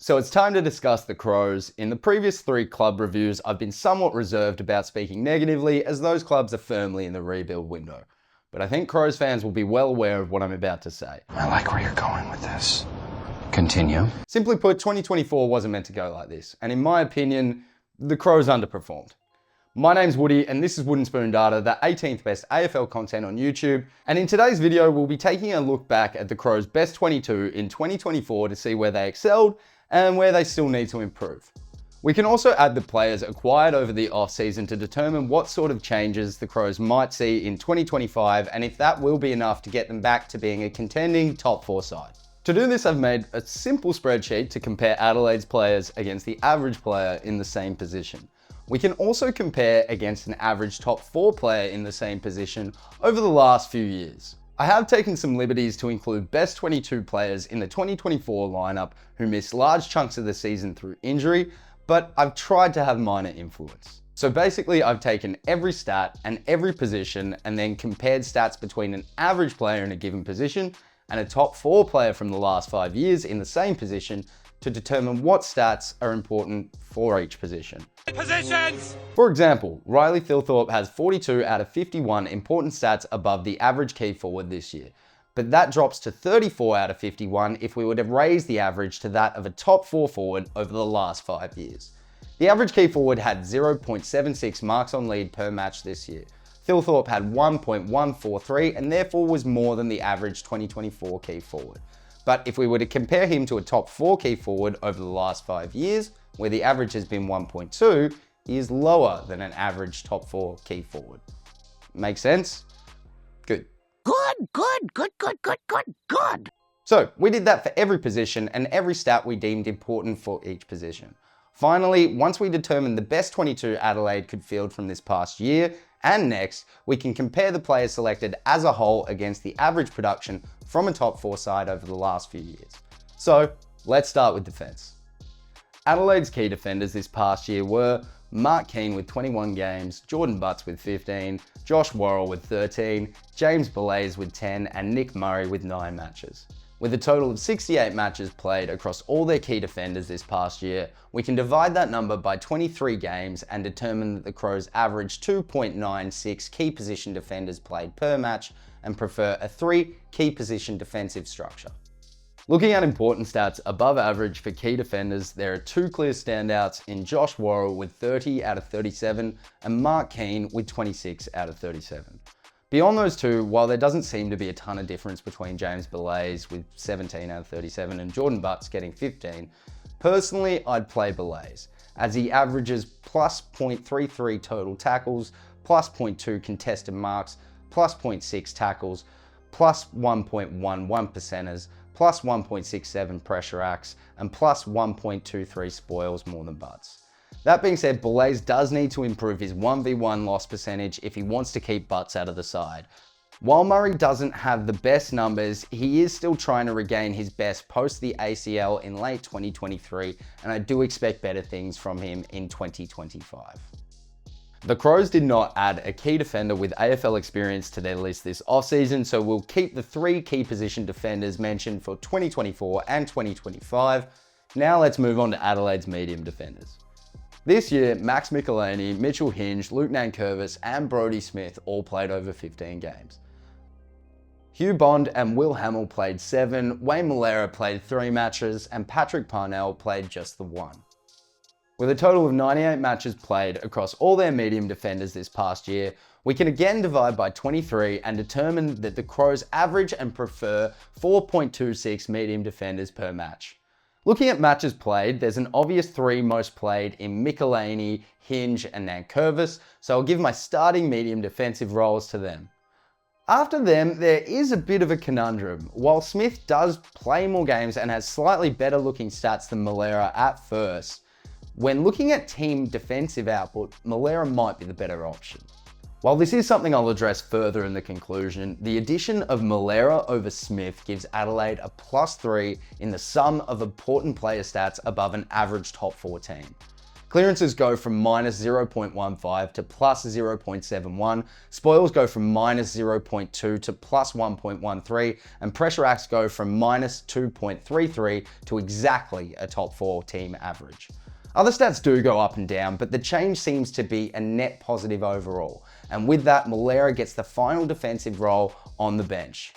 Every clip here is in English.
So it's time to discuss the Crows. In the previous 3 club reviews, I've been somewhat reserved about speaking negatively as those clubs are firmly in the rebuild window. But I think Crows fans will be well aware of what I'm about to say. I like where you're going with this. Continue. Simply put, 2024 wasn't meant to go like this, and in my opinion, the Crows underperformed. My name's Woody, and this is Wooden Spoon Data, the 18th best AFL content on YouTube, and in today's video, we'll be taking a look back at the Crows' best 22 in 2024 to see where they excelled and where they still need to improve. We can also add the players acquired over the off-season to determine what sort of changes the Crows might see in 2025 and if that will be enough to get them back to being a contending top 4 side. To do this, I've made a simple spreadsheet to compare Adelaide's players against the average player in the same position. We can also compare against an average top 4 player in the same position over the last few years. I have taken some liberties to include best 22 players in the 2024 lineup who missed large chunks of the season through injury, but I've tried to have minor influence. So basically, I've taken every stat and every position and then compared stats between an average player in a given position and a top 4 player from the last 5 years in the same position to determine what stats are important for each position. Positions! For example, Riley Thilthorpe has 42 out of 51 important stats above the average key forward this year, but that drops to 34 out of 51 if we were to raise the average to that of a top 4 forward over the last 5 years. The average key forward had 0.76 marks on lead per match this year. Thilthorpe had 1.143 and therefore was more than the average 2024 key forward. But if we were to compare him to a top 4 key forward over the last 5 years, where the average has been 1.2, he is lower than an average top 4 key forward. Make sense? Good. Good. So we did that for every position and every stat we deemed important for each position. Finally, once we determined the best 22 Adelaide could field from this past year and next, we can compare the players selected as a whole against the average production from a top 4 side over the last few years. So let's start with defence. Adelaide's key defenders this past year were Mark Keane with 21 games, Jordan Butts with 15, Josh Worrell with 13, James Belays with 10, and Nick Murray with 9 matches. With a total of 68 matches played across all their key defenders this past year, we can divide that number by 23 games and determine that the Crows average 2.96 key position defenders played per match and prefer a 3 key position defensive structure. Looking at important stats above average for key defenders, there are 2 clear standouts in Josh Worrell with 30 out of 37 and Mark Keane with 26 out of 37. Beyond those 2, while there doesn't seem to be a ton of difference between James Belays with 17 out of 37 and Jordan Butts getting 15, personally I'd play Belays, as he averages plus 0.33 total tackles, plus 0.2 contested marks, plus 0.6 tackles, plus 1.11 percenters, plus 1.67 pressure acts, and plus 1.23 spoils more than Butts. That being said, Belays does need to improve his 1v1 loss percentage if he wants to keep Butts out of the side. While Murray doesn't have the best numbers, he is still trying to regain his best post the ACL in late 2023, and I do expect better things from him in 2025. The Crows did not add a key defender with AFL experience to their list this offseason, so we'll keep the 3 key position defenders mentioned for 2024 and 2025. Now let's move on to Adelaide's medium defenders. This year, Max Michelini, Mitchell Hinge, Luke Nankervis, and Brodie Smith all played over 15 games. Hugh Bond and Will Hamill played 7, Wayne Malera played 3 matches, and Patrick Parnell played just the 1. With a total of 98 matches played across all their medium defenders this past year, we can again divide by 23 and determine that the Crows average and prefer 4.26 medium defenders per match. Looking at matches played, there's an obvious 3 most played in Michelini, Hinge, and Nankervis, so I'll give my starting medium defensive roles to them. After them, there is a bit of a conundrum. While Smith does play more games and has slightly better looking stats than Malera at first, when looking at team defensive output, Malera might be the better option. While this is something I'll address further in the conclusion, the addition of Malera over Smith gives Adelaide a +3 in the sum of important player stats above an average top 4 team. Clearances go from minus 0.15 to plus 0.71, spoils go from minus 0.2 to plus 1.13, and pressure acts go from minus 2.33 to exactly a top 4 team average. Other stats do go up and down, but the change seems to be a net positive overall, and with that, Malera gets the final defensive role on the bench.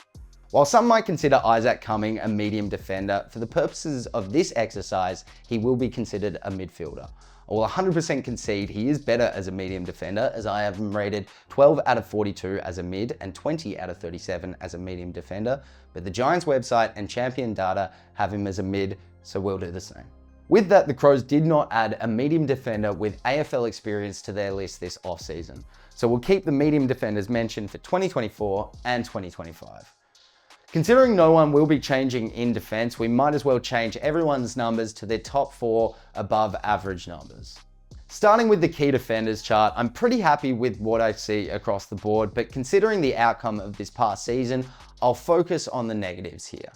While some might consider Isaac Cumming a medium defender, for the purposes of this exercise, he will be considered a midfielder. I will 100% concede he is better as a medium defender, as I have him rated 12 out of 42 as a mid and 20 out of 37 as a medium defender, but the Giants website and Champion Data have him as a mid, so we'll do the same. With that, the Crows did not add a medium defender with AFL experience to their list this offseason, so we'll keep the medium defenders mentioned for 2024 and 2025. Considering no one will be changing in defense, we might as well change everyone's numbers to their top 4 above average numbers. Starting with the key defenders chart, I'm pretty happy with what I see across the board, but considering the outcome of this past season, I'll focus on the negatives here.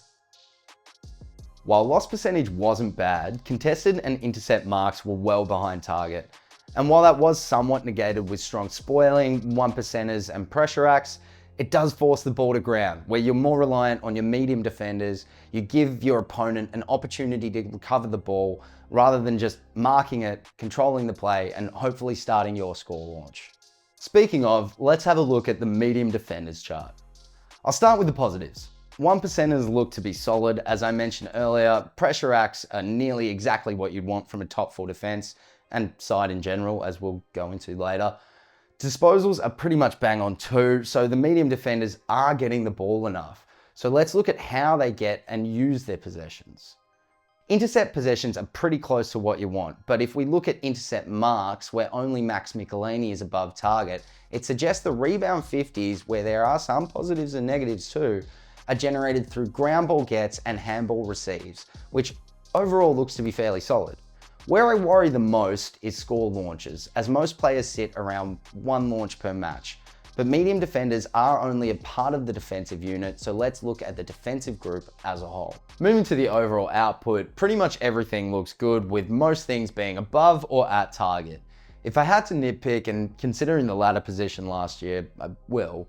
While loss percentage wasn't bad, contested and intercept marks were well behind target. And while that was somewhat negated with strong spoiling, 1%ers and pressure acts, it does force the ball to ground, where you're more reliant on your medium defenders. You give your opponent an opportunity to recover the ball rather than just marking it, controlling the play, and hopefully starting your score launch. Speaking of, let's have a look at the medium defenders chart. I'll start with the positives. 1%ers look to be solid. As I mentioned earlier, pressure acts are nearly exactly what you'd want from a top 4 defense and side in general, as we'll go into later. Disposals are pretty much bang on too, so the medium defenders are getting the ball enough. So let's look at how they get and use their possessions. Intercept possessions are pretty close to what you want, but if we look at intercept marks, where only Max Michelini is above target, it suggests the rebound 50s, where there are some positives and negatives too, are generated through ground ball gets and handball receives, which overall looks to be fairly solid. Where I worry the most is score launches, as most players sit around 1 launch per match. But medium defenders are only a part of the defensive unit, so let's look at the defensive group as a whole. Moving to the overall output, pretty much everything looks good, with most things being above or at target. If I had to nitpick, and considering the latter position last year, I will,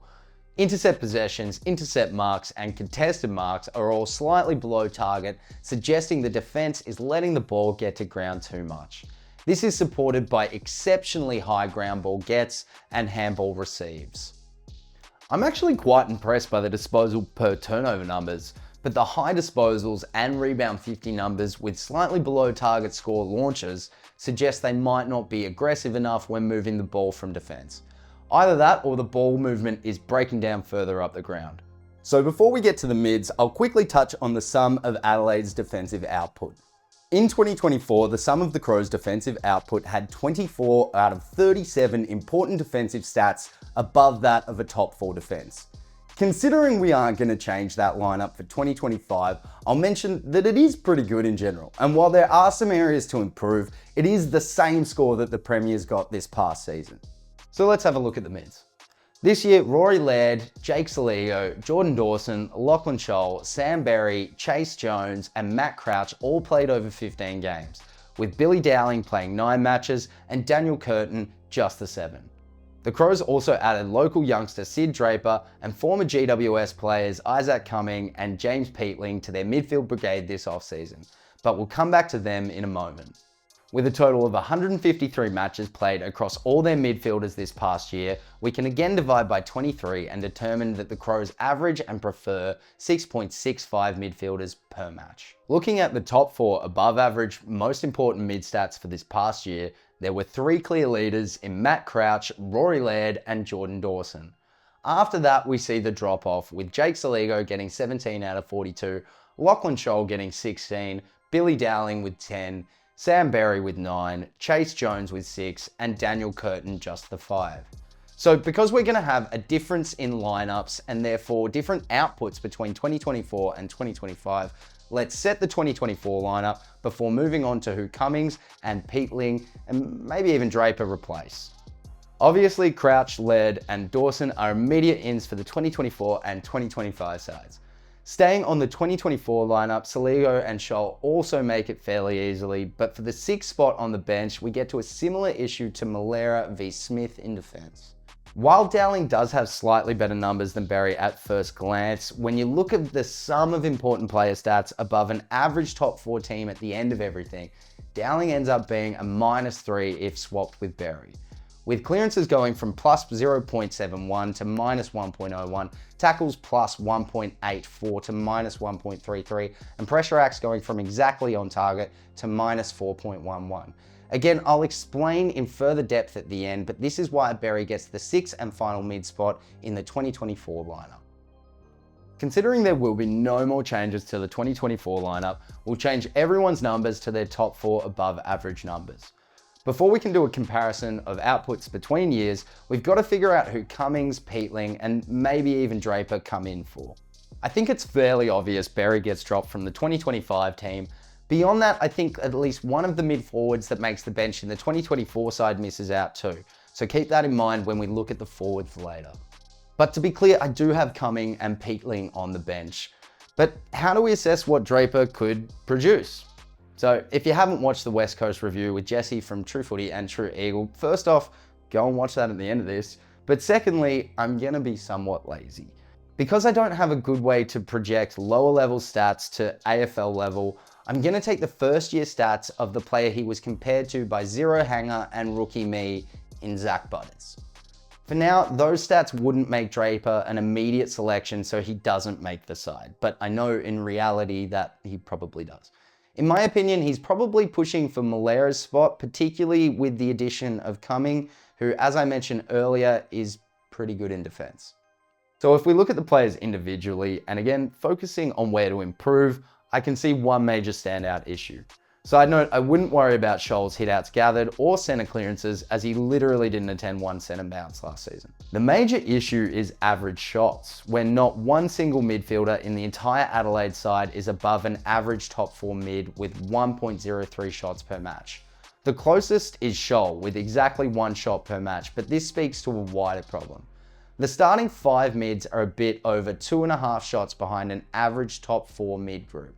intercept possessions, intercept marks, and contested marks are all slightly below target, suggesting the defense is letting the ball get to ground too much. This is supported by exceptionally high ground ball gets and handball receives. I'm actually quite impressed by the disposal per turnover numbers, but the high disposals and rebound 50 numbers with slightly below target score launches suggest they might not be aggressive enough when moving the ball from defense. Either that or the ball movement is breaking down further up the ground. So before we get to the mids, I'll quickly touch on the sum of Adelaide's defensive output. In 2024, the sum of the Crows' defensive output had 24 out of 37 important defensive stats above that of a top 4 defense. Considering we aren't going to change that lineup for 2025, I'll mention that it is pretty good in general. And while there are some areas to improve, it is the same score that the Premiers got this past season. So let's have a look at the mids. This year, Rory Laird, Jake Saligo, Jordan Dawson, Lachlan Scholl, Sam Berry, Chase Jones, and Matt Crouch all played over 15 games, with Billy Dowling playing 9 matches and Daniel Curtin just the 7. The Crows also added local youngster Sid Draper and former GWS players Isaac Cumming and James Peatling to their midfield brigade this offseason, but we'll come back to them in a moment. With a total of 153 matches played across all their midfielders this past year, we can again divide by 23 and determine that the Crows average and prefer 6.65 midfielders per match. Looking at the top 4 above average most important mid stats for this past year, there were 3 clear leaders in Matt Crouch, Rory Laird, and Jordan Dawson. After that, we see the drop off, with Jake Saligo getting 17 out of 42, Lachlan Scholl getting 16, Billy Dowling with 10, Sam Berry with 9, Chase Jones with 6, and Daniel Curtin just the 5. So because we're going to have a difference in lineups and therefore different outputs between 2024 and 2025, let's set the 2024 lineup before moving on to who Cummings and Peatling and maybe even Draper replace. Obviously, Crouch, Laird, and Dawson are immediate ins for the 2024 and 2025 sides. Staying on the 2024 lineup, Saligo and Scholl also make it fairly easily, but for the 6th spot on the bench, we get to a similar issue to Malera v Smith in defence. While Dowling does have slightly better numbers than Berry at first glance, when you look at the sum of important player stats above an average top 4 team at the end of everything, Dowling ends up being a -3 if swapped with Berry. With clearances going from plus 0.71 to minus 1.01, tackles plus 1.84 to minus 1.33, and pressure acts going from exactly on target to minus 4.11. Again, I'll explain in further depth at the end, but this is why Berry gets the 6th and final mid spot in the 2024 lineup. Considering there will be no more changes to the 2024 lineup, we'll change everyone's numbers to their top 4 above average numbers. Before we can do a comparison of outputs between years, we've got to figure out who Cummings, Peatling, and maybe even Draper come in for. I think it's fairly obvious Berry gets dropped from the 2025 team. Beyond that, I think at least one of the mid-forwards that makes the bench in the 2024 side misses out too. So keep that in mind when we look at the forwards later. But to be clear, I do have Cumming and Peatling on the bench. But how do we assess what Draper could produce? So if you haven't watched the West Coast review with Jesse from True Footy and True Eagle, first off, go and watch that at the end of this. But secondly, I'm gonna be somewhat lazy. Because I don't have a good way to project lower level stats to AFL level, I'm gonna take the first year stats of the player he was compared to by Zero Hanger and Rookie Me in Zach Butters. For now, those stats wouldn't make Draper an immediate selection, so he doesn't make the side. But I know in reality that he probably does. In my opinion, he's probably pushing for Malera's spot, particularly with the addition of Cumming, who, as I mentioned earlier, is pretty good in defense. So if we look at the players individually, and again, focusing on where to improve, I can see one major standout issue. Side note, I wouldn't worry about Scholl's hitouts gathered or centre clearances, as he literally didn't attend one centre bounce last season. The major issue is average shots, when not one single midfielder in the entire Adelaide side is above an average top 4 mid with 1.03 shots per match. The closest is Scholl with exactly 1 shot per match, but this speaks to a wider problem. The starting 5 mids are a bit over 2.5 shots behind an average top 4 mid group.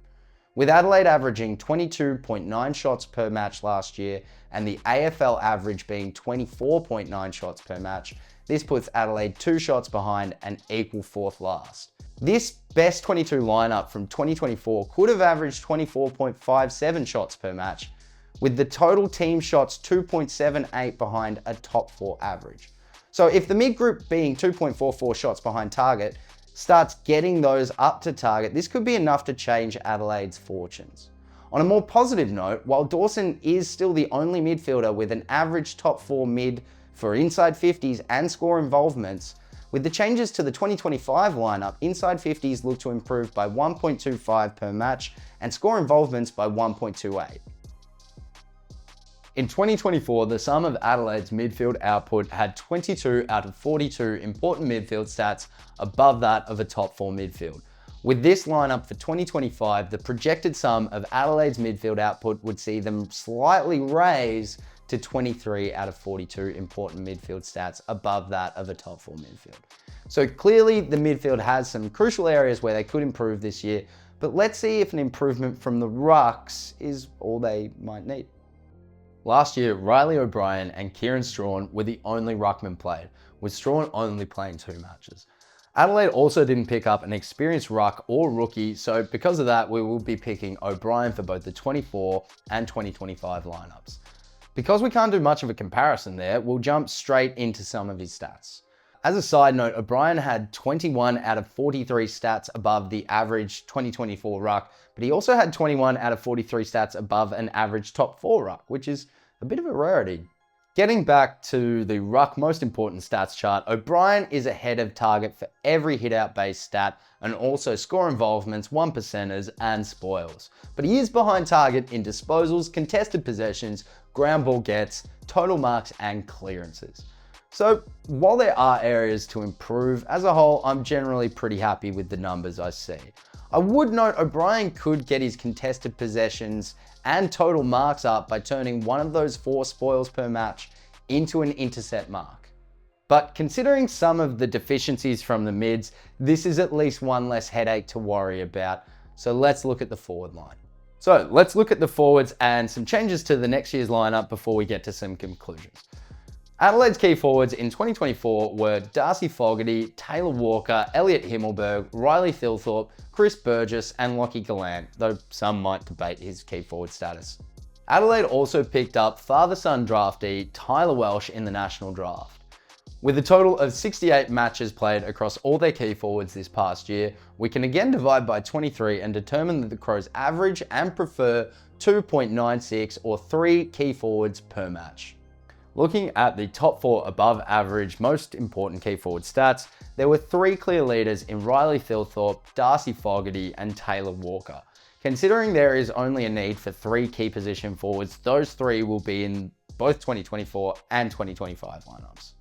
With Adelaide averaging 22.9 shots per match last year and the AFL average being 24.9 shots per match, this puts Adelaide 2 shots behind and equal 4th last. This best 22 lineup from 2024 could have averaged 24.57 shots per match, with the total team shots 2.78 behind a top 4 average. So if the mid group being 2.44 shots behind target starts getting those up to target, this could be enough to change Adelaide's fortunes. On a more positive note, while Dawson is still the only midfielder with an average top 4 mid for inside 50s and score involvements, with the changes to the 2025 lineup, inside 50s look to improve by 1.25 per match and score involvements by 1.28. In 2024, the sum of Adelaide's midfield output had 22 out of 42 important midfield stats above that of a top 4 midfield. With this lineup for 2025, the projected sum of Adelaide's midfield output would see them slightly raise to 23 out of 42 important midfield stats above that of a top 4 midfield. So clearly the midfield has some crucial areas where they could improve this year, but let's see if an improvement from the rucks is all they might need. Last year, Riley O'Brien and Kieran Strachan were the only ruckmen played, with Strachan only playing 2 matches. Adelaide also didn't pick up an experienced ruck or rookie, so because of that, we will be picking O'Brien for both the 24 and 2025 lineups. Because we can't do much of a comparison there, we'll jump straight into some of his stats. As a side note, O'Brien had 21 out of 43 stats above the average 2024 ruck, but he also had 21 out of 43 stats above an average top 4 ruck, which is a bit of a rarity. Getting back to the ruck most important stats chart, O'Brien is ahead of target for every hit-out based stat and also score involvements, 1%ers and spoils. But he is behind target in disposals, contested possessions, ground ball gets, total marks and clearances. So while there are areas to improve, as a whole, I'm generally pretty happy with the numbers I see. I would note O'Brien could get his contested possessions and total marks up by turning one of those 4 spoils per match into an intercept mark. But considering some of the deficiencies from the mids, this is at least one less headache to worry about. So let's look at the forward line. So let's look at the forwards and some changes to the next year's lineup before we get to some conclusions. Adelaide's key forwards in 2024 were Darcy Fogarty, Taylor Walker, Elliot Himmelberg, Riley Thilthorpe, Chris Burgess, and Lockie Gallant, though some might debate his key forward status. Adelaide also picked up father-son draftee Tyler Welsh in the national draft. With a total of 68 matches played across all their key forwards this past year, we can again divide by 23 and determine that the Crows average and prefer 2.96 or 3 key forwards per match. Looking at the top 4 above average most important key forward stats, there were 3 clear leaders in Riley Thilthorpe, Darcy Fogarty, and Taylor Walker. Considering there is only a need for 3 key position forwards, those 3 will be in both 2024 and 2025 lineups.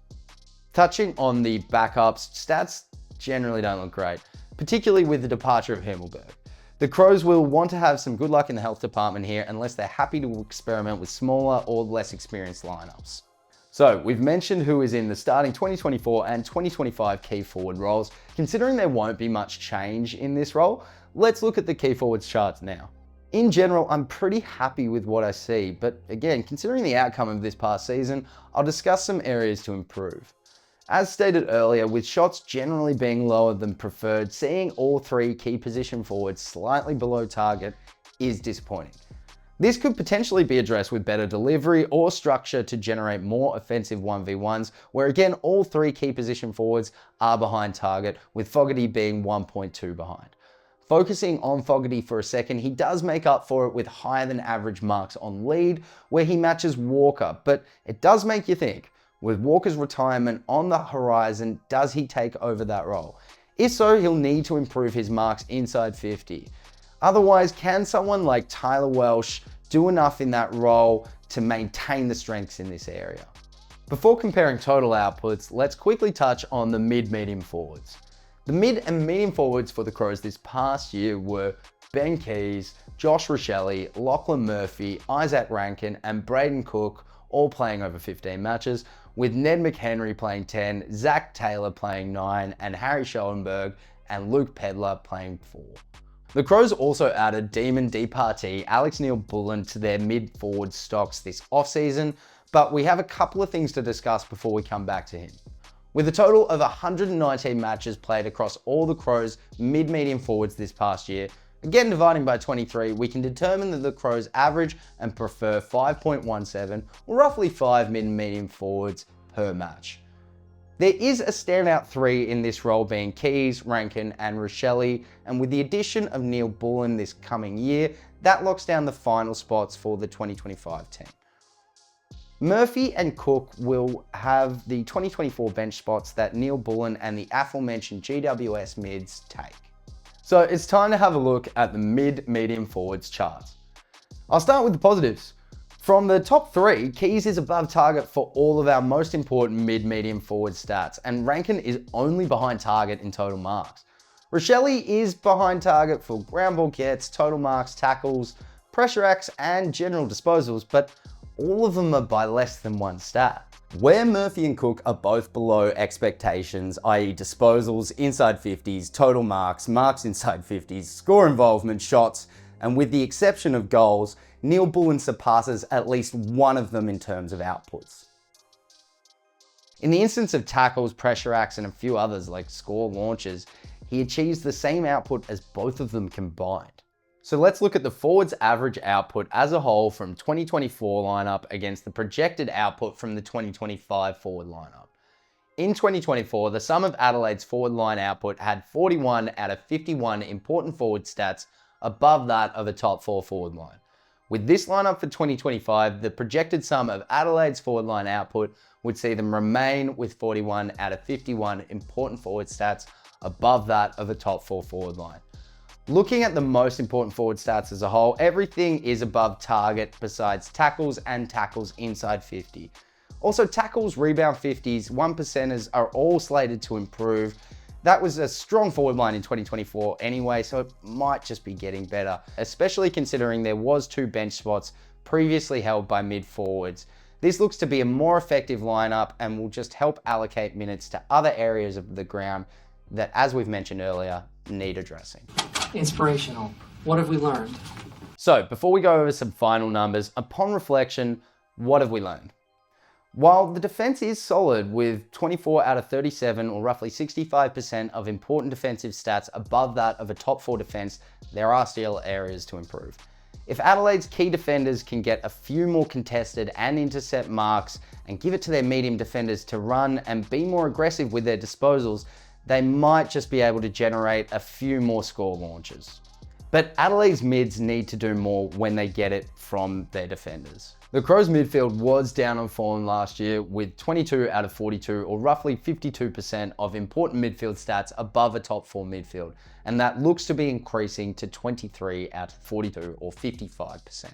Touching on the backups, stats generally don't look great, particularly with the departure of Himmelberg. The Crows will want to have some good luck in the health department here unless they're happy to experiment with smaller or less experienced lineups. So we've mentioned who is in the starting 2024 and 2025 key forward roles. Considering there won't be much change in this role, let's look at the key forwards charts now. In general, I'm pretty happy with what I see, but again, considering the outcome of this past season, I'll discuss some areas to improve. As stated earlier, with shots generally being lower than preferred, seeing all 3 key position forwards slightly below target is disappointing. This could potentially be addressed with better delivery or structure to generate more offensive 1v1s, where again, all 3 key position forwards are behind target, with Fogarty being 1.2 behind. Focusing on Fogarty for a second, he does make up for it with higher than average marks on lead, where he matches Walker, but it does make you think, with Walker's retirement on the horizon, does he take over that role? If so, he'll need to improve his marks inside 50. Otherwise, can someone like Tyler Welsh do enough in that role to maintain the strengths in this area? Before comparing total outputs, let's quickly touch on the mid-medium forwards. The mid and medium forwards for the Crows this past year were Ben Keys, Josh Rochelle, Lachlan Murphy, Isaac Rankin, and Braden Cook, all playing over 15 matches, with Ned McHenry playing 10, Zach Taylor playing 9, and Harry Schoenberg and Luke Pedler playing 4. The Crows also added Demon Departee Alex Neal-Bullen to their mid-forward stocks this offseason, but we have a couple of things to discuss before we come back to him. With a total of 119 matches played across all the Crows mid-medium forwards this past year, again dividing by 23, we can determine that the Crows average and prefer 5.17, or roughly 5 mid-medium forwards per match. There is a standout 3 in this role being Keys, Rankin, and Rochelle, and with the addition of Neal-Bullen this coming year, that locks down the final spots for the 2025 team. Murphy and Cook will have the 2024 bench spots that Neal-Bullen and the aforementioned GWS mids take. So it's time to have a look at the mid-medium forwards charts. I'll start with the positives. From the top 3, Keys is above target for all of our most important mid-medium forward stats, and Rankin is only behind target in total marks. Rochelle is behind target for ground ball gets, total marks, tackles, pressure acts, and general disposals, but all of them are by less than 1 stat. Where Murphy and Cook are both below expectations, i.e. disposals, inside 50s, total marks, marks inside 50s, score involvement, shots, and with the exception of goals, Neal-Bullen surpasses at least one of them in terms of outputs. In the instance of tackles, pressure acts, and a few others like score launches, he achieves the same output as both of them combined. So let's look at the forwards average output as a whole from 2024 lineup against the projected output from the 2025 forward lineup. In 2024, the sum of Adelaide's forward line output had 41 out of 51 important forward stats above that of a top 4 forward line. With this lineup for 2025, the projected sum of Adelaide's forward line output would see them remain with 41 out of 51 important forward stats above that of a top 4 forward line. Looking at the most important forward stats as a whole, everything is above target besides tackles and tackles inside 50. Also, tackles, rebound 50s, 1%ers are all slated to improve. That was a strong forward line in 2024 anyway, so it might just be getting better, especially considering there was 2 bench spots previously held by mid forwards. This looks to be a more effective lineup and will just help allocate minutes to other areas of the ground that, as we've mentioned earlier, need addressing. Inspirational. What have we learned? So, before we go over some final numbers, upon reflection, what have we learned? While the defense is solid with 24 out of 37 or roughly 65% of important defensive stats above that of a top 4 defense, there are still areas to improve. If Adelaide's key defenders can get a few more contested and intercept marks and give it to their medium defenders to run and be more aggressive with their disposals, they might just be able to generate a few more score launches. But Adelaide's mids need to do more when they get it from their defenders. The Crows midfield was down on form last year with 22 out of 42 or roughly 52% of important midfield stats above a top 4 midfield, and that looks to be increasing to 23 out of 42 or 55%.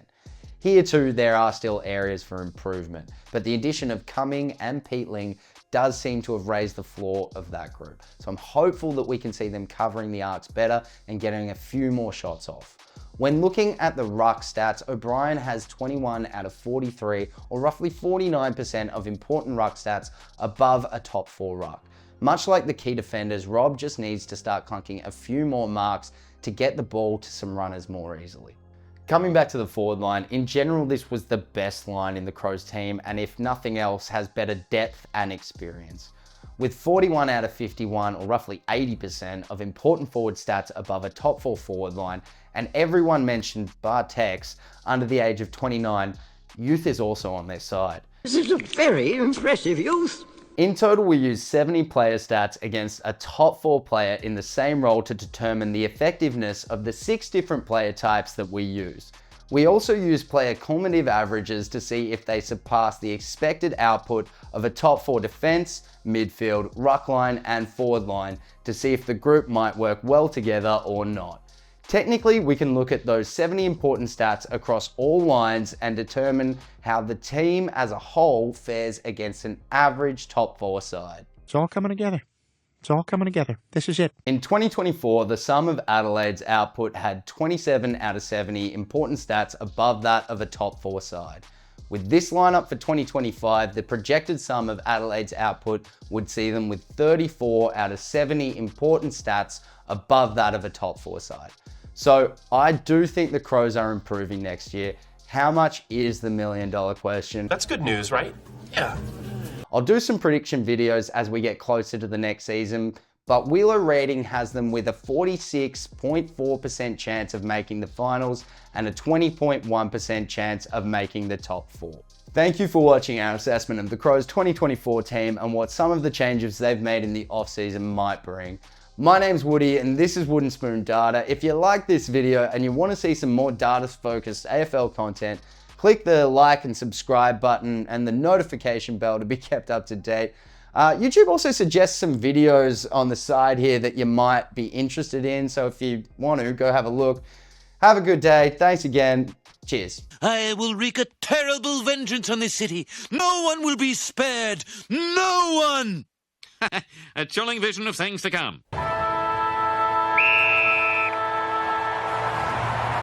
Here too, there are still areas for improvement, but the addition of Cumming and Peatling does seem to have raised the floor of that group. So I'm hopeful that we can see them covering the arcs better and getting a few more shots off. When looking at the ruck stats, O'Brien has 21 out of 43 or roughly 49% of important ruck stats above a top 4 ruck. Much like the key defenders, Rob just needs to start clunking a few more marks to get the ball to some runners more easily. Coming back to the forward line, in general this was the best line in the Crows team and if nothing else has better depth and experience. With 41 out of 51 or roughly 80% of important forward stats above a top 4 forward line and everyone mentioned bar Tex under the age of 29, youth is also on their side. This is a very impressive youth. In total, we used 70 player stats against a top 4 player in the same role to determine the effectiveness of the 6 different player types that we use. We also used player cumulative averages to see if they surpass the expected output of a top 4 defense, midfield, ruck line, and forward line to see if the group might work well together or not. Technically, we can look at those 70 important stats across all lines and determine how the team as a whole fares against an average top 4 side. It's all coming together. It's all coming together. This is it. In 2024, the sum of Adelaide's output had 27 out of 70 important stats above that of a top 4 side. With this lineup for 2025, the projected sum of Adelaide's output would see them with 34 out of 70 important stats above that of a top 4 side. So I do think the Crows are improving next year. How much is the $1 million question? That's good news, right? Yeah. I'll do some prediction videos as we get closer to the next season, but Wheeler Rating has them with a 46.4% chance of making the finals and a 20.1% chance of making the top 4. Thank you for watching our assessment of the Crows 2024 team and what some of the changes they've made in the offseason might bring. My name's Woody and this is Wooden Spoon Data. If you like this video and you want to see some more data-focused AFL content, click the like and subscribe button and the notification bell to be kept up to date. YouTube also suggests some videos on the side here that you might be interested in, so if you want to, go have a look. Have a good day. Thanks again. Cheers. I will wreak a terrible vengeance on this city. No one will be spared. No one! A chilling vision of things to come.